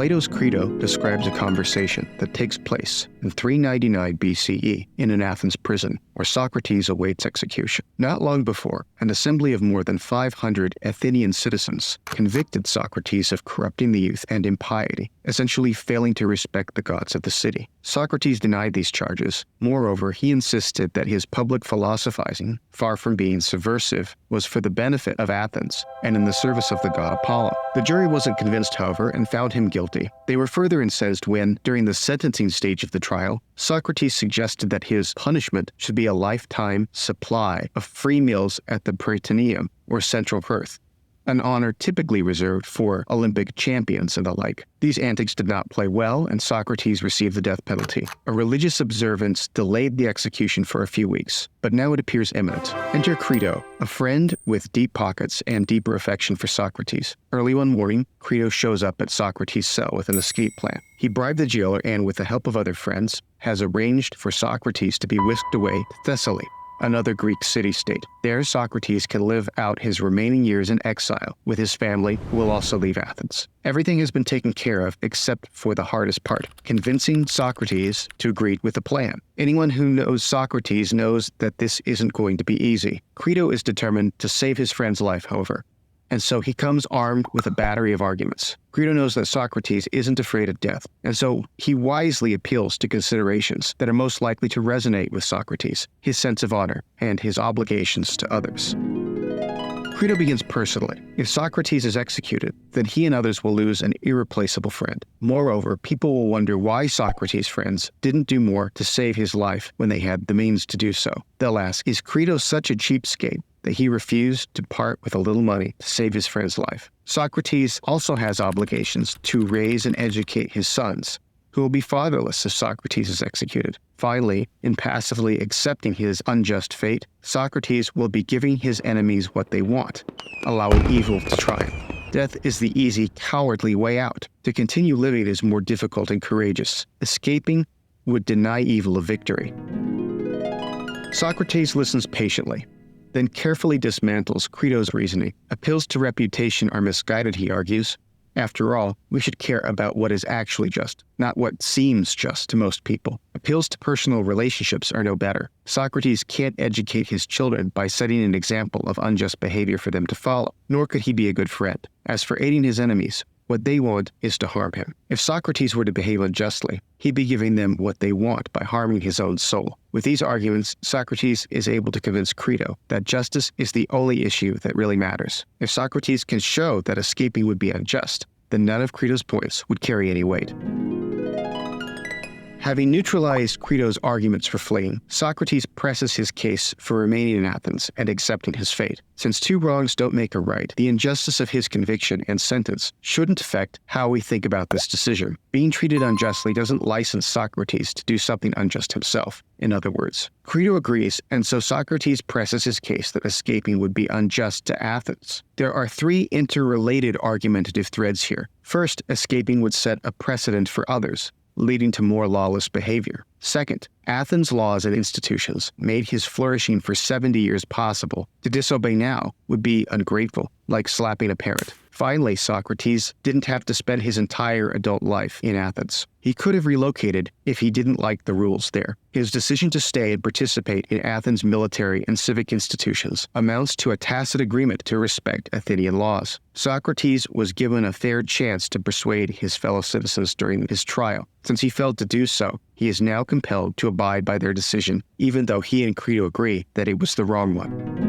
Plato's Crito describes a conversation that takes place in 399 BCE in an Athens prison where Socrates awaits execution. Not long before, an assembly of more than 500 Athenian citizens convicted Socrates of corrupting the youth and impiety, essentially failing to respect the gods of the city. Socrates denied these charges. Moreover, he insisted that his public philosophizing, far from being subversive, was for the benefit of Athens and in the service of the god Apollo. The jury wasn't convinced, however, and found him guilty. They were further incensed when, during the sentencing stage of the trial, Socrates suggested that his punishment should be a lifetime supply of free meals at the Prytaneum, or Central Perth, an honor typically reserved for Olympic champions and the like. These antics did not play well, and Socrates received the death penalty. A religious observance delayed the execution for a few weeks, but now it appears imminent. Enter Crito, a friend with deep pockets and deeper affection for Socrates. Early one morning, Crito shows up at Socrates' cell with an escape plan. He bribed the jailer and, with the help of other friends, has arranged for Socrates to be whisked away to Thessaly, another Greek city-state. There, Socrates can live out his remaining years in exile with his family, who will also leave Athens. Everything has been taken care of except for the hardest part, convincing Socrates to agree with the plan. Anyone who knows Socrates knows that this isn't going to be easy. Crito is determined to save his friend's life, however, and so he comes armed with a battery of arguments. Crito knows that Socrates isn't afraid of death, and so he wisely appeals to considerations that are most likely to resonate with Socrates, his sense of honor, and his obligations to others. Crito begins personally. If Socrates is executed, then he and others will lose an irreplaceable friend. Moreover, people will wonder why Socrates' friends didn't do more to save his life when they had the means to do so. They'll ask, is Crito such a cheapskate that he refused to part with a little money to save his friend's life? Socrates also has obligations to raise and educate his sons, who will be fatherless if Socrates is executed. Finally, in passively accepting his unjust fate, Socrates will be giving his enemies what they want, allowing evil to triumph. Death is the easy, cowardly way out. To continue living is more difficult and courageous. Escaping would deny evil a victory. Socrates listens patiently, then carefully dismantles Crito's reasoning. Appeals to reputation are misguided, he argues. After all, we should care about what is actually just, not what seems just to most people. Appeals to personal relationships are no better. Socrates can't educate his children by setting an example of unjust behavior for them to follow, nor could he be a good friend. As for aiding his enemies, what they want is to harm him. If Socrates were to behave unjustly, he'd be giving them what they want by harming his own soul. With these arguments, Socrates is able to convince Crito that justice is the only issue that really matters. If Socrates can show that escaping would be unjust, then none of Crito's points would carry any weight. Having neutralized Crito's arguments for fleeing, Socrates presses his case for remaining in Athens and accepting his fate. Since two wrongs don't make a right, the injustice of his conviction and sentence shouldn't affect how we think about this decision. Being treated unjustly doesn't license Socrates to do something unjust himself. In other words, Crito agrees, and so Socrates presses his case that escaping would be unjust to Athens. There are three interrelated argumentative threads here. First, escaping would set a precedent for others, leading to more lawless behavior. Second, Athens' laws and institutions made his flourishing for 70 years possible. To disobey now would be ungrateful, like slapping a parent. Finally, Socrates didn't have to spend his entire adult life in Athens. He could have relocated if he didn't like the rules there. His decision to stay and participate in Athens' military and civic institutions amounts to a tacit agreement to respect Athenian laws. Socrates was given a fair chance to persuade his fellow citizens during his trial. Since he failed to do so, he is now compelled to abide by their decision, even though he and Crito agree that it was the wrong one.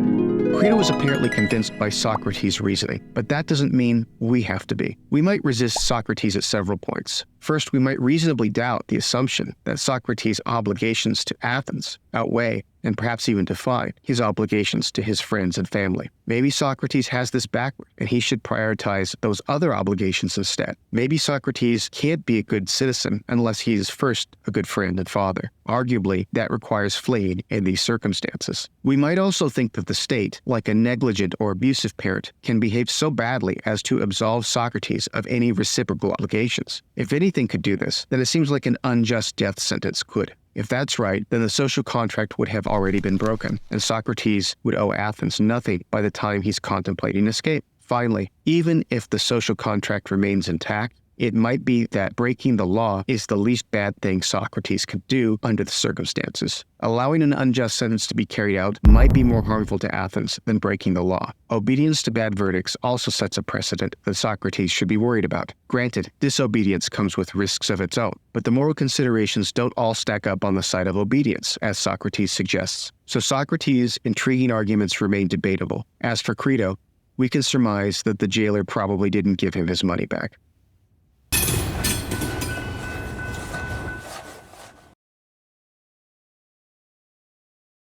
Crito was apparently convinced by Socrates' reasoning, but that doesn't mean we have to be. We might resist Socrates at several points. First, we might reasonably doubt the assumption that Socrates' obligations to Athens outweigh, and perhaps even defy, his obligations to his friends and family. Maybe Socrates has this backward, and he should prioritize those other obligations instead. Maybe Socrates can't be a good citizen unless he is first a good friend and father. Arguably, that requires fleeing in these circumstances. We might also think that the state, like a negligent or abusive parent, can behave so badly as to absolve Socrates of any reciprocal obligations. If anything could do this, then it seems like an unjust death sentence could. If that's right, then the social contract would have already been broken, and Socrates would owe Athens nothing by the time he's contemplating escape. Finally, even if the social contract remains intact, it might be that breaking the law is the least bad thing Socrates could do under the circumstances. Allowing an unjust sentence to be carried out might be more harmful to Athens than breaking the law. Obedience to bad verdicts also sets a precedent that Socrates should be worried about. Granted, disobedience comes with risks of its own, but the moral considerations don't all stack up on the side of obedience, as Socrates suggests. So Socrates' intriguing arguments remain debatable. As for Crito, we can surmise that the jailer probably didn't give him his money back.